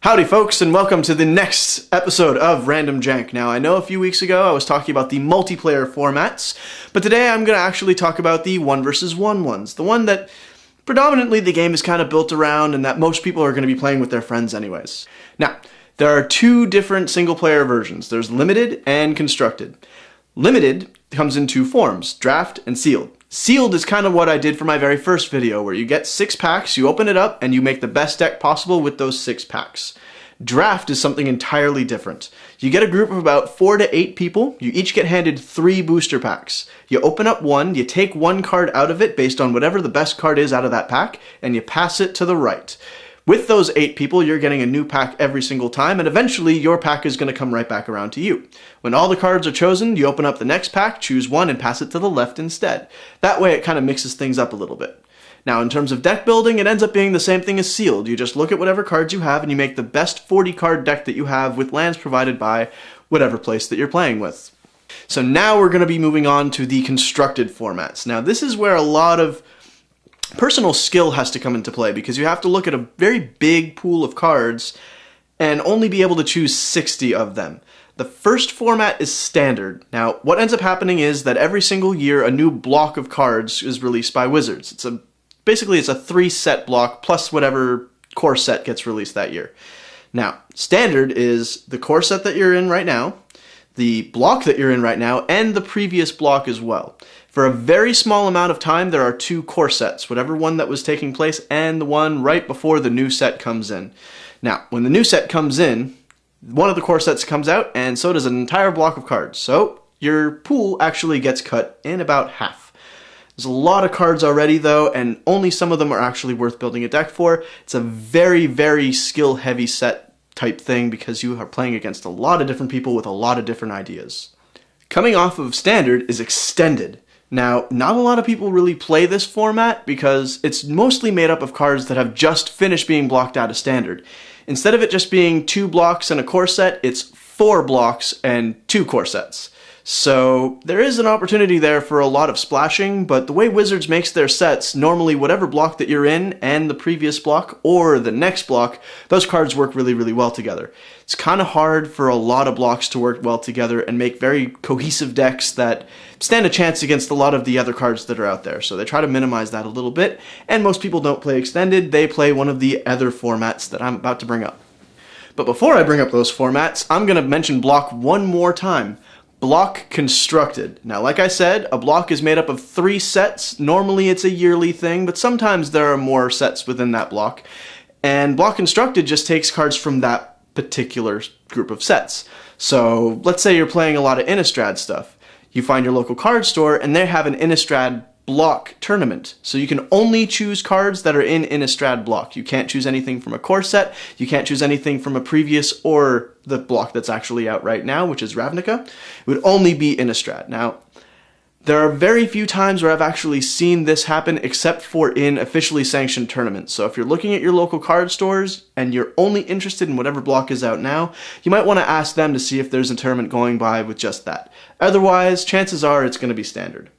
Howdy folks, and welcome to the next episode of RandomJank. Now, I know a few weeks ago I was talking about the multiplayer formats, but today I'm going to actually talk about the 1 versus 1 ones. The one that predominantly the game is kind of built around and that most people are going to be playing with their friends anyways. Now, there are two different single-player versions. There's Limited and Constructed. Limited comes in two forms, Draft and Sealed. Sealed is kind of what I did for my very first video, where you get 6 packs, you open it up, and you make the best deck possible with those 6 packs. Draft is something entirely different. You get a group of about 4 to 8 people, you each get handed 3 booster packs. You open up one, you take one card out of it based on whatever the best card is out of that pack, and you pass it to the right. With those 8 people, you're getting a new pack every single time, and eventually your pack is going to come right back around to you. When all the cards are chosen, you open up the next pack, choose one, and pass it to the left instead. That way it kind of mixes things up a little bit. Now, in terms of deck building, it ends up being the same thing as Sealed. You just look at whatever cards you have, and you make the best 40-card deck that you have with lands provided by whatever place that you're playing with. So now we're going to be moving on to the constructed formats. Now, this is where a lot of personal skill has to come into play, because you have to look at a very big pool of cards and only be able to choose 60 of them. The first format is Standard. Now, what ends up happening is that every single year a new block of cards is released by Wizards. Basically it's a 3-set block plus whatever core set gets released that year. Now, Standard is the core set that you're in right now, the block that you're in right now, and the previous block as well. For a very small amount of time, there are 2 core sets, whatever one that was taking place and the one right before the new set comes in. Now, when the new set comes in, one of the core sets comes out, and so does an entire block of cards. So your pool actually gets cut in about half. There's a lot of cards already, though, and only some of them are actually worth building a deck for. It's a very, very skill-heavy set type thing, because you are playing against a lot of different people with a lot of different ideas. Coming off of Standard is Extended. Now, not a lot of people really play this format because it's mostly made up of cards that have just finished being blocked out of Standard. Instead of it just being 2 blocks and a core set, it's 4 blocks and 2 core sets. So there is an opportunity there for a lot of splashing, but the way Wizards makes their sets, normally whatever block that you're in and the previous block or the next block, those cards work really, really well together. It's kind of hard for a lot of blocks to work well together and make very cohesive decks that stand a chance against a lot of the other cards that are out there. So they try to minimize that a little bit, and most people don't play Extended, they play one of the other formats that I'm about to bring up. But before I bring up those formats, I'm going to mention block one more time. Block Constructed. Now, like I said, a block is made up of 3 sets. Normally it's a yearly thing, but sometimes there are more sets within that block. And Block Constructed just takes cards from that particular group of sets. So let's say you're playing a lot of Innistrad stuff. You find your local card store and they have an Innistrad block tournament. So you can only choose cards that are in Innistrad block. You can't choose anything from a core set, you can't choose anything from a previous or the block that's actually out right now, which is Ravnica. It would only be Innistrad. Now, there are very few times where I've actually seen this happen except for in officially sanctioned tournaments. So if you're looking at your local card stores and you're only interested in whatever block is out now, you might want to ask them to see if there's a tournament going by with just that. Otherwise, chances are it's going to be Standard.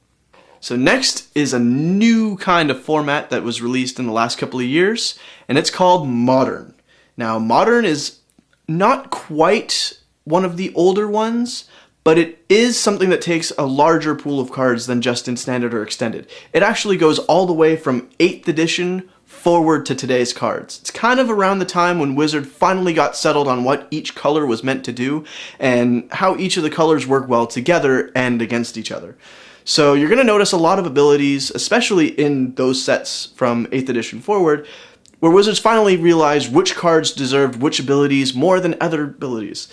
So next is a new kind of format that was released in the last couple of years, and it's called Modern. Now, Modern is not quite one of the older ones, but it is something that takes a larger pool of cards than just in Standard or Extended. It actually goes all the way from 8th edition forward to today's cards. It's kind of around the time when Wizard finally got settled on what each color was meant to do, and how each of the colors work well together and against each other. So you're going to notice a lot of abilities, especially in those sets from 8th edition forward, where Wizards finally realized which cards deserved which abilities more than other abilities.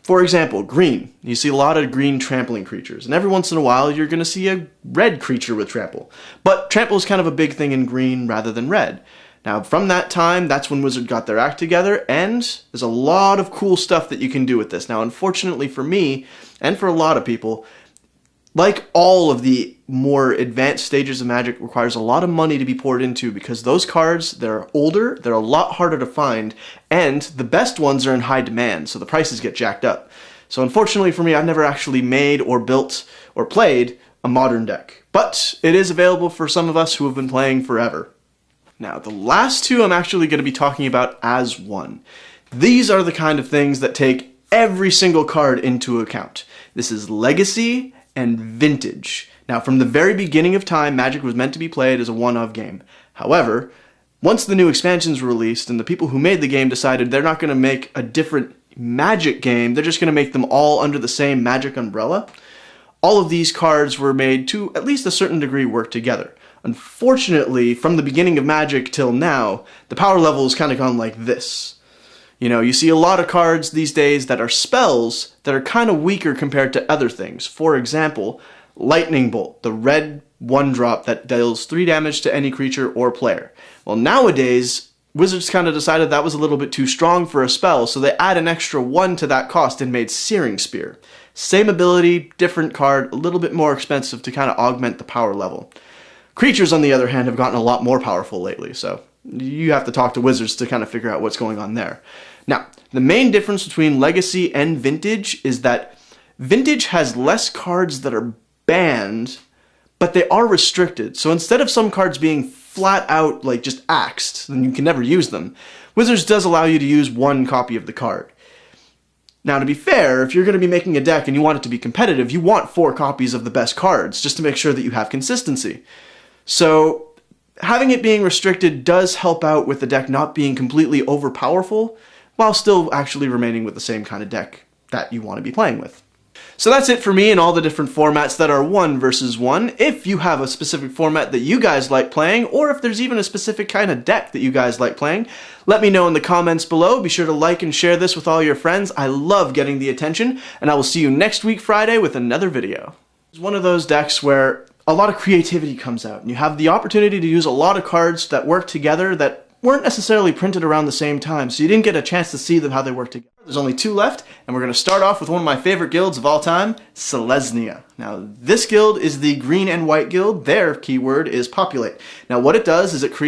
For example, green. You see a lot of green trampling creatures, and every once in a while you're going to see a red creature with trample. But trample is kind of a big thing in green rather than red. Now, from that time, that's when Wizard got their act together, and there's a lot of cool stuff that you can do with this. Now, unfortunately for me, and for a lot of people, like all of the more advanced stages of Magic, requires a lot of money to be poured into, because those cards, they're older, they're a lot harder to find, and the best ones are in high demand, so the prices get jacked up. So unfortunately for me, I've never actually made or built or played a Modern deck. But it is available for some of us who have been playing forever. Now, the last two I'm actually going to be talking about as one. These are the kind of things that take every single card into account. This is Legacy and Vintage. Now, from the very beginning of time, Magic was meant to be played as a one-of game. However, once the new expansions were released and the people who made the game decided they're not going to make a different Magic game, they're just going to make them all under the same Magic umbrella, all of these cards were made to, at least a certain degree, work together. Unfortunately, from the beginning of Magic till now, the power level has kind of gone like this. You know, you see a lot of cards these days that are spells that are kind of weaker compared to other things. For example, Lightning Bolt, the red 1-drop that deals 3 damage to any creature or player. Well, nowadays, Wizards kind of decided that was a little bit too strong for a spell, so they add an extra 1 to that cost and made Searing Spear. Same ability, different card, a little bit more expensive to kind of augment the power level. Creatures, on the other hand, have gotten a lot more powerful lately, so you have to talk to Wizards to kind of figure out what's going on there. Now, the main difference between Legacy and Vintage is that Vintage has less cards that are banned, but they are restricted. So instead of some cards being flat out, like, just axed, then you can never use them, Wizards does allow you to use 1 copy of the card. Now, to be fair, if you're going to be making a deck and you want it to be competitive, you want 4 copies of the best cards, just to make sure that you have consistency. So, having it being restricted does help out with the deck not being completely overpowerful, while still actually remaining with the same kind of deck that you want to be playing with. So that's it for me and all the different formats that are 1 versus 1. If you have a specific format that you guys like playing, or if there's even a specific kind of deck that you guys like playing, let me know in the comments below. Be sure to like and share this with all your friends. I love getting the attention, and I will see you next week Friday with another video. It's one of those decks where a lot of creativity comes out, and you have the opportunity to use a lot of cards that work together that weren't necessarily printed around the same time, so you didn't get a chance to see them how they work together. There's only 2 left, and we're going to start off with one of my favorite guilds of all time, Selesnya. Now, this guild is the green and white guild. Their keyword is populate. Now, what it does is it creates